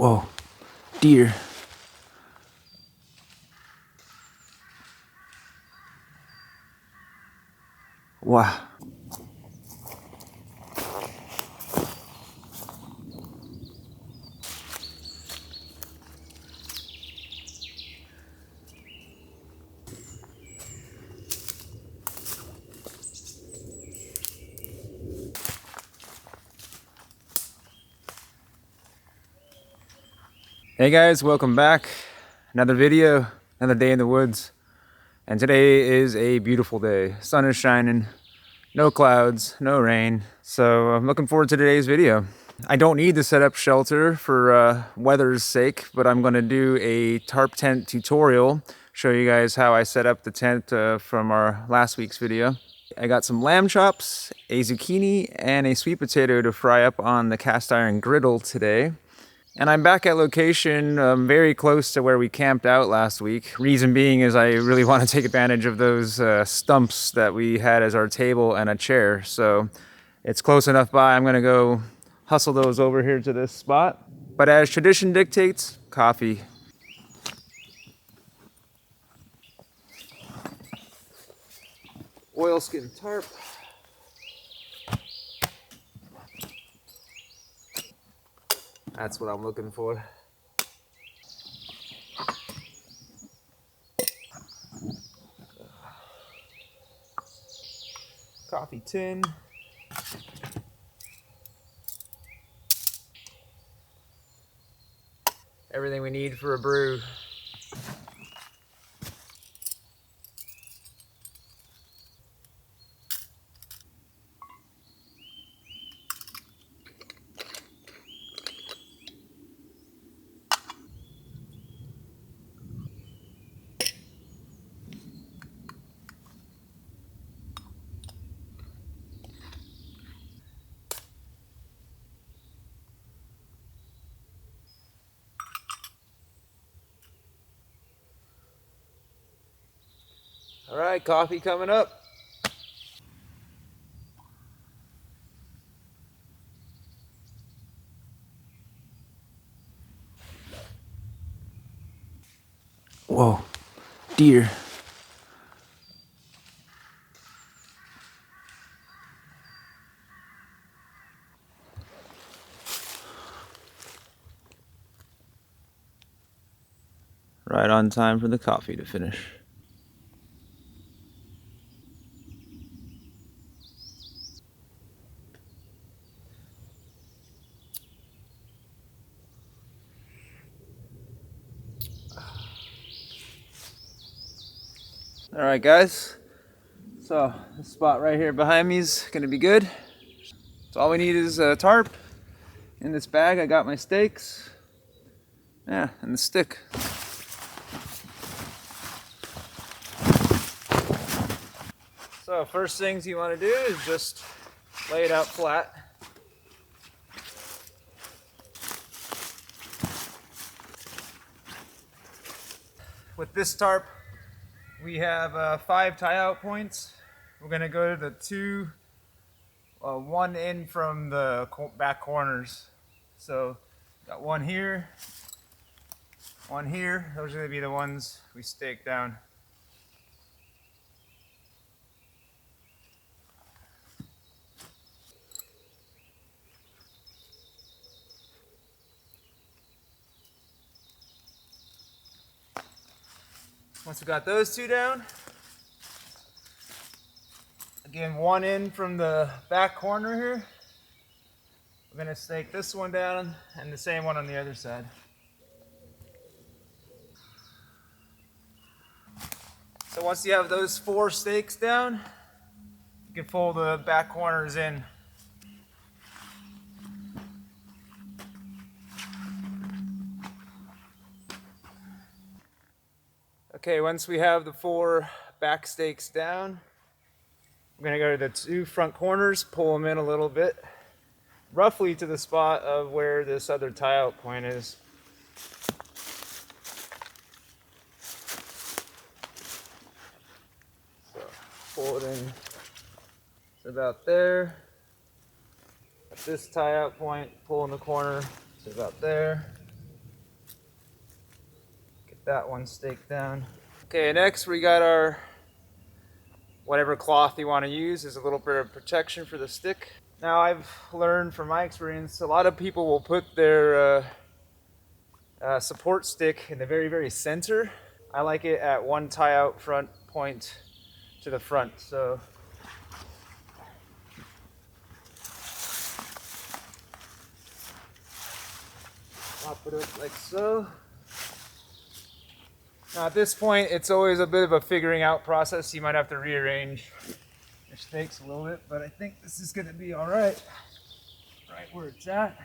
Whoa, deer. Wow. Hey guys, welcome back. Another video, another day in the woods. And today is a beautiful day. Sun is shining, no clouds, no rain. So I'm looking forward to today's video. I don't need to set up shelter for weather's sake, but I'm gonna do a tarp tent tutorial. Show you guys how I set up the tent from our last week's video. I got some lamb chops, a zucchini, and a sweet potato to fry up on the cast iron griddle today. And I'm back at location very close to where we camped out last week. Reason being is I really want to take advantage of those stumps that we had as our table and a chair. So it's close enough by. I'm gonna go hustle those over here to this spot. But as tradition dictates, coffee. Oilskin tarp. That's what I'm looking for. Coffee tin. Everything we need for a brew. All right, coffee coming up. Whoa, deer. Right on time for the coffee to finish. All right, guys. So this spot right here behind me is gonna be good. So all we need is a tarp. In this bag, I got my stakes. Yeah, and the stick. So first things you want to do is just lay it out flat. With this tarp, we have 5 tie-out points. We're going to go to the 2, 1 in from the back corners. So got one here, one here. Those are going to be the ones we stake down. Once we got those 2 down, again, 1 in from the back corner here. We're going to stake this one down and the same one on the other side. So once you have those 4 stakes down, you can pull the back corners in. Okay, once we have the 4 back stakes down, I'm going to go to the 2 front corners, pull them in a little bit, roughly to the spot of where this other tie-out point is. So pull it in to about there. At this tie-out point, pull in the corner to about there. that one stake down. Okay, next we got our whatever cloth you want to use is a little bit of protection for the stick. Now I've learned from my experience, a lot of people will put their support stick in the very, very center. I like it at one tie out front point to the front. So pop it up like so. Now at this point, it's always a bit of a figuring out process. You might have to rearrange your stakes a little bit, but I think this is gonna be all right where it's at.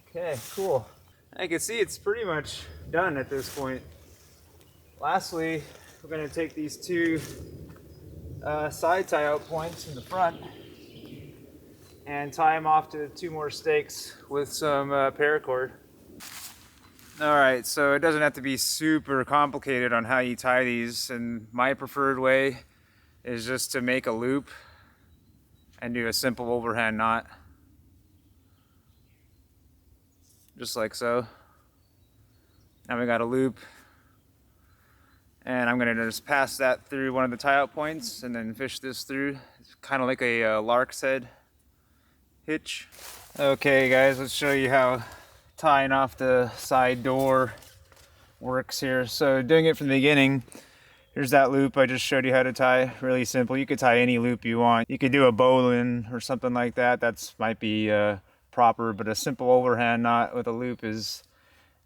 Okay, cool. I can see it's pretty much done at this point. Lastly, we're going to take these two side tie out points in the front and tie them off to two more stakes with some paracord. Alright, so it doesn't have to be super complicated on how you tie these, and my preferred way is just to make a loop and do a simple overhand knot. Just like so. Now we got a loop, and I'm gonna just pass that through one of the tie out points and then fish this through. It's kind of like a lark's head hitch. Okay guys, let's show you how tying off the side door works here. So doing it from the beginning, here's that loop I just showed you how to tie. Really simple. You could tie any loop you want. You could do a bowline or something like that. That's might be proper, but a simple overhand knot with a loop is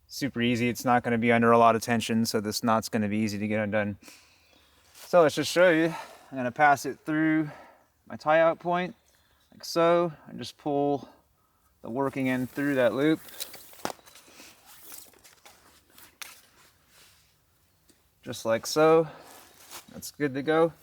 super easy. It's not going to be under a lot of tension, so this knot's going to be easy to get undone. So let's just show you. I'm going to pass it through my tie out point like so, and just pull the working end through that loop. Just like so. That's good to go.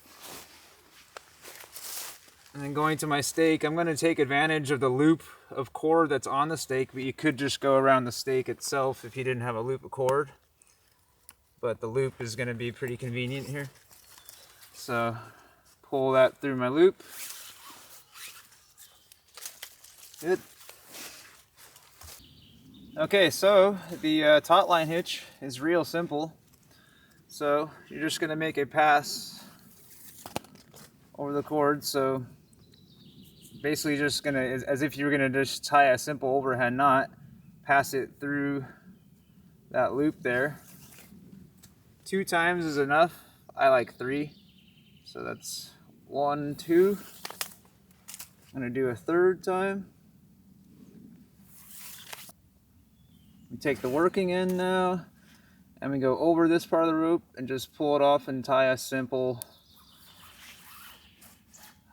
And then going to my stake, I'm going to take advantage of the loop of cord that's on the stake, but you could just go around the stake itself if you didn't have a loop of cord. But the loop is going to be pretty convenient here. So pull that through my loop. Good. Okay, so the taut line hitch is real simple. So you're just going to make a pass over the cord. So basically just gonna, as if you were gonna just tie a simple overhand knot, pass it through that loop there. 2 times is enough. I like 3. So that's 1, 2. I'm gonna do a 3rd time. We take the working end now, and we go over this part of the rope and just pull it off and tie a simple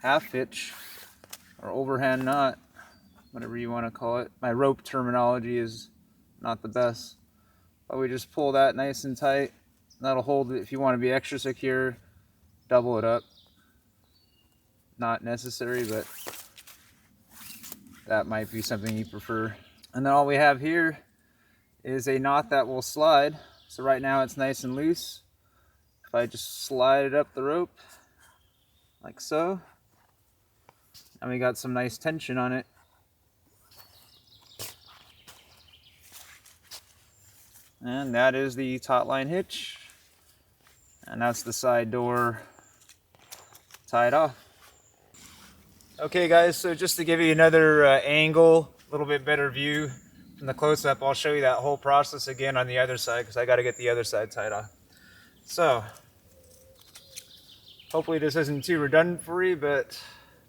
half hitch or overhand knot, whatever you want to call it. My rope terminology is not the best, but we just pull that nice and tight. That'll hold it. If you want to be extra secure, double it up. Not necessary, but that might be something you prefer. And then all we have here is a knot that will slide. So right now it's nice and loose. If I just slide it up the rope like so, and we got some nice tension on it. And that is the taut line hitch. And that's the side door tied off. Okay guys, so just to give you another angle, a little bit better view from the close-up, I'll show you that whole process again on the other side, because I got to get the other side tied off. So, hopefully this isn't too redundant for you, but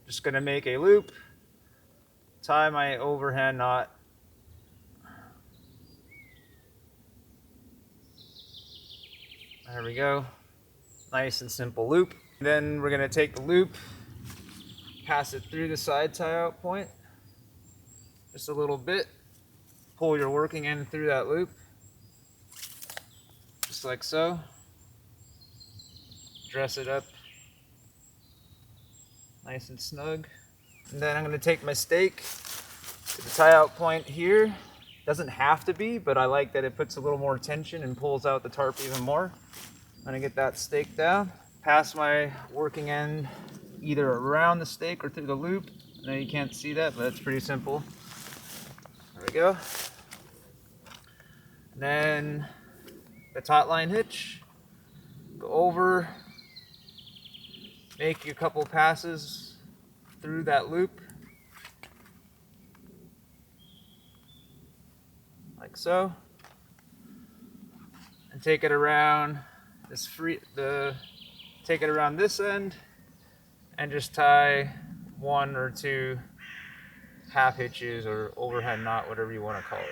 just going to make a loop, tie my overhand knot, there we go, nice and simple loop. Then we're going to take the loop, pass it through the side tie out point just a little bit, pull your working end through that loop just like so, dress it up nice and snug. And then I'm going to take my stake to the tie out point here. Doesn't have to be, but I like that it puts a little more tension and pulls out the tarp even more. I'm going to get that stake down, pass my working end either around the stake or through the loop. I know you can't see that, but it's pretty simple. go. And then the taut line hitch. Go over, make a couple passes through that loop, like so, and take it around take it around this end, and just tie 1 or 2 half hitches or overhead knot, whatever you want to call it.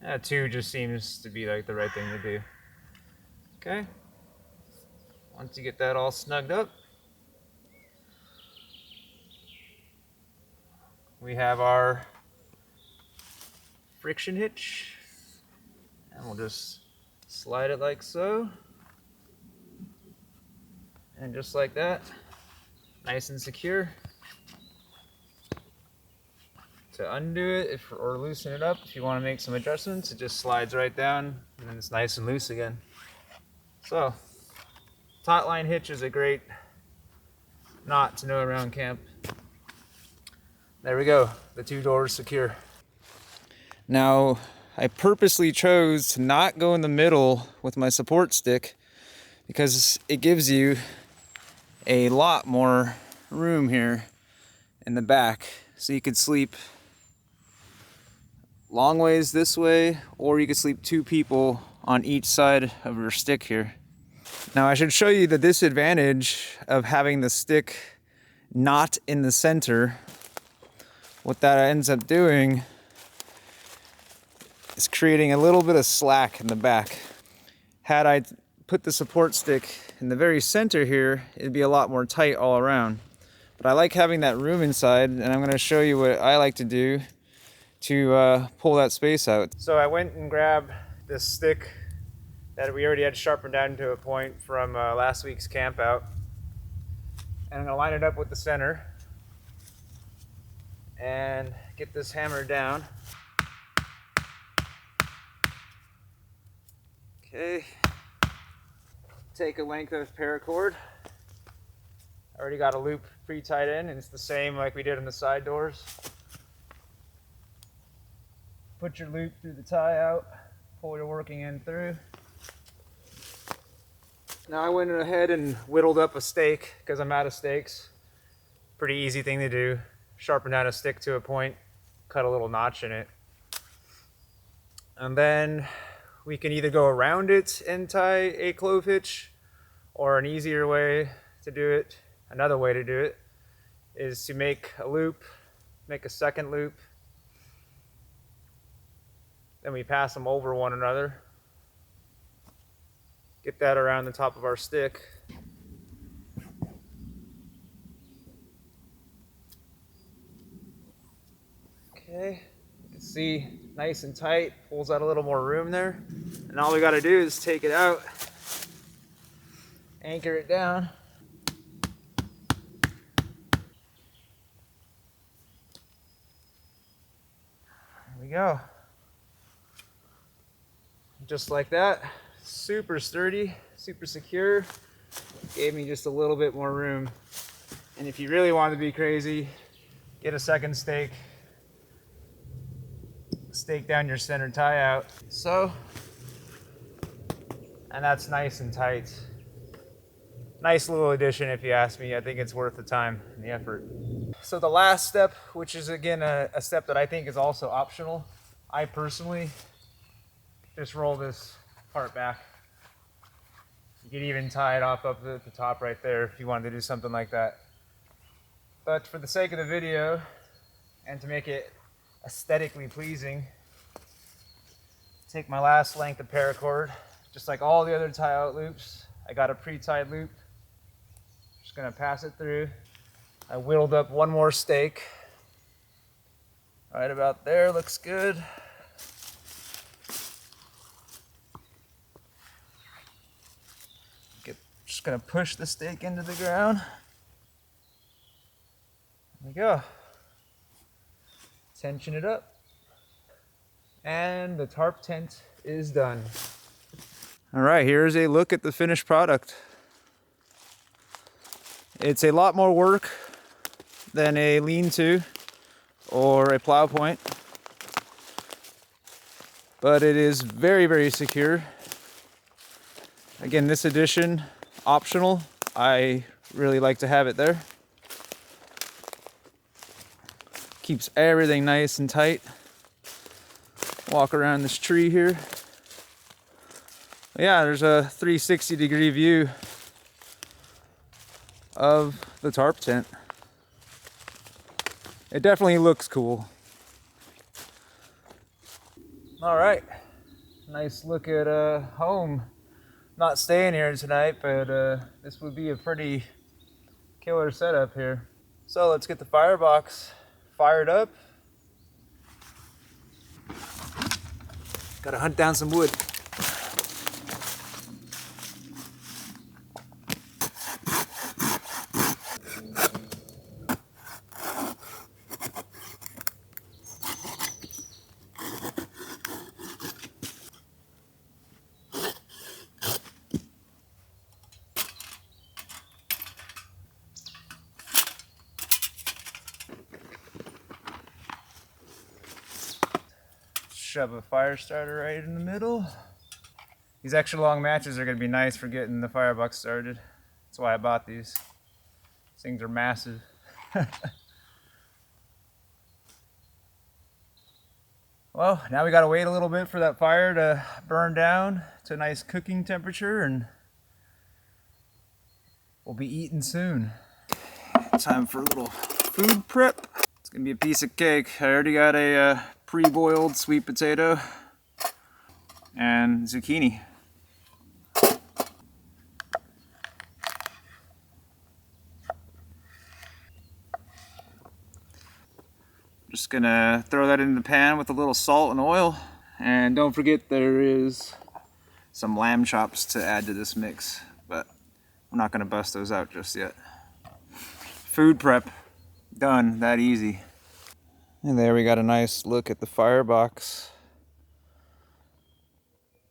So, 2 just seems to be like the right thing to do. Okay. Once you get that all snugged up, we have our friction hitch, and we'll just slide it like so, and just like that, nice and secure. To undo it or loosen it up, if you want to make some adjustments, it just slides right down and then it's nice and loose again. So, taut line hitch is a great knot to know around camp. There we go, the 2 doors secure. Now, I purposely chose to not go in the middle with my support stick because it gives you a lot more room here in the back, so you could sleep long ways this way, or you could sleep 2 people on each side of your stick here. Now I should show you the disadvantage of having the stick not in the center. What that ends up doing is creating a little bit of slack in the back. Had I put the support stick in the very center here, it'd be a lot more tight all around. But I like having that room inside, and I'm going to show you what I like to do to pull that space out. So I went and grabbed this stick that we already had sharpened down to a point from last week's camp out. And I'm going to line it up with the center and get this hammered down. Okay. Take a length of paracord. I already got a loop pre-tied in, and it's the same like we did on the side doors. Put your loop through the tie out, pull your working end through. Now I went ahead and whittled up a stake because I'm out of stakes. Pretty easy thing to do. Sharpen down a stick to a point, cut a little notch in it. And then we can either go around it and tie a clove hitch, or an easier way to do it, another way to do it, is to make a loop, make a second loop, then we pass them over one another. Get that around the top of our stick. Okay, you can see nice and tight, pulls out a little more room there. And all we gotta do is take it out, anchor it down. There we go. Just like that, super sturdy, super secure. Gave me just a little bit more room. And if you really want to be crazy, get a second stake, stake down your center tie out. So, and that's nice and tight. Nice little addition if you ask me. I think it's worth the time and the effort. So the last step, which is again a step that I think is also optional, I personally just roll this part back. You could even tie it off up at the top right there if you wanted to do something like that. But for the sake of the video and to make it aesthetically pleasing, take my last length of paracord, just like all the other tie out loops. I got a pre-tied loop. Just gonna pass it through. I whittled up one more stake. Right about there, looks good. Just gonna push the stake into the ground. There we go. Tension it up. And the tarp tent is done. All right, here's a look at the finished product. It's a lot more work than a lean-to or a plow point, but it is very, very secure. Again, this edition, optional. I really like to have it there. Keeps everything nice and tight. Walk around this tree here. Yeah, there's a 360-degree view of the tarp tent. It definitely looks cool. All right, nice look at home. Not staying here tonight, but this would be a pretty killer setup here. So let's get the firebox fired up. Gotta hunt down some wood. Shove a fire starter right in the middle. These extra long matches are gonna be nice for getting the firebox started. That's why I bought these. These things are massive. Well, now we gotta wait a little bit for that fire to burn down to a nice cooking temperature, and we'll be eating soon. Time for a little food prep. It's gonna be a piece of cake. I already got a pre-boiled sweet potato and zucchini. Just gonna throw that in the pan with a little salt and oil. And don't forget there is some lamb chops to add to this mix, but I'm not gonna bust those out just yet. Food prep done, that easy. And there we got a nice look at the firebox.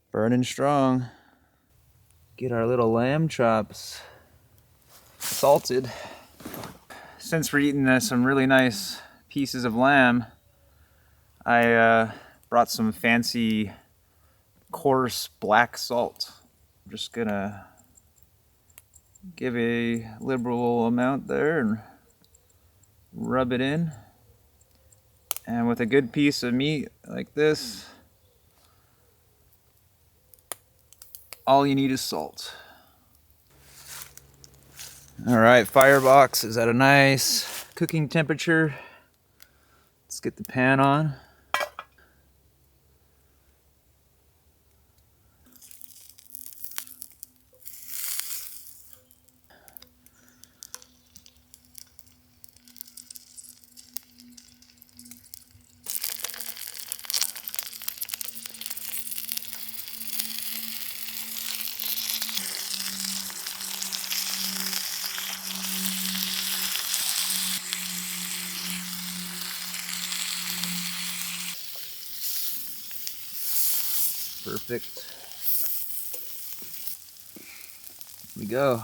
Burning strong. Get our little lamb chops salted. Since we're eating some really nice pieces of lamb, I brought some fancy coarse black salt. I'm just gonna give a liberal amount there and rub it in. And with a good piece of meat like this, all you need is salt. All right, firebox is at a nice cooking temperature. Let's get the pan on. Perfect. Here we go.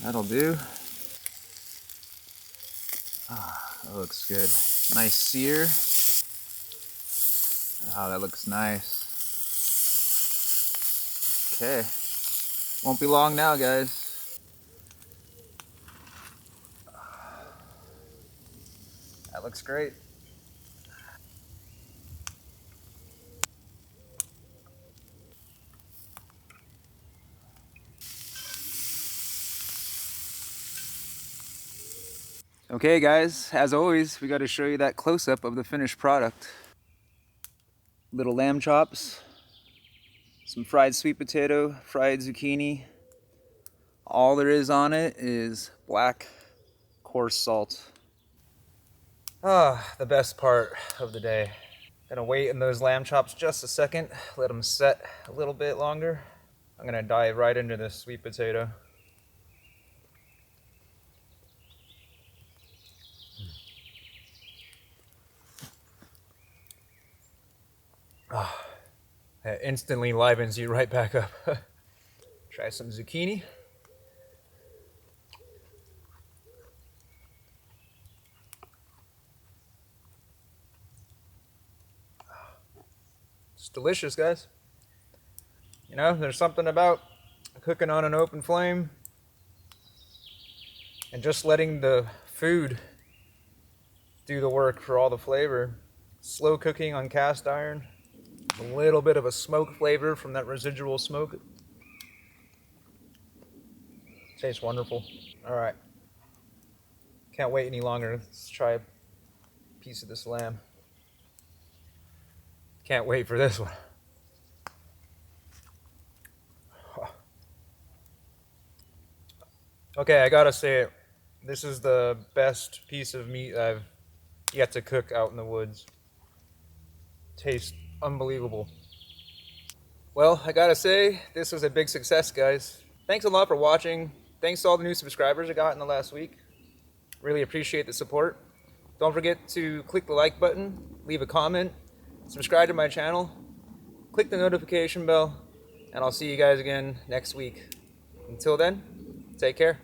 That'll do. Ah, that looks good. Nice sear. Oh, that looks nice. Okay. Won't be long now, guys. That looks great. Okay guys, as always, we got to show you that close-up of the finished product. Little lamb chops, some fried sweet potato, fried zucchini. All there is on it is black coarse salt. Ah, the best part of the day. Gonna wait in those lamb chops just a second, let them set a little bit longer. I'm gonna dive right into this sweet potato. That instantly livens you right back up. Try some zucchini. It's delicious, guys. You know, there's something about cooking on an open flame and just letting the food do the work for all the flavor. Slow cooking on cast iron, a little bit of a smoke flavor from that residual smoke. Tastes wonderful. All right, can't wait any longer. Let's try a piece of this lamb. Can't wait for this one. Okay, I gotta say it. This is the best piece of meat I've yet to cook out in the woods. Tastes unbelievable. Well, I gotta say, this was a big success, guys. Thanks a lot for watching. Thanks to all the new subscribers I got in the last week. Really appreciate the support. Don't forget to click the like button, leave a comment, subscribe to my channel, click the notification bell, and I'll see you guys again next week. Until then, take care.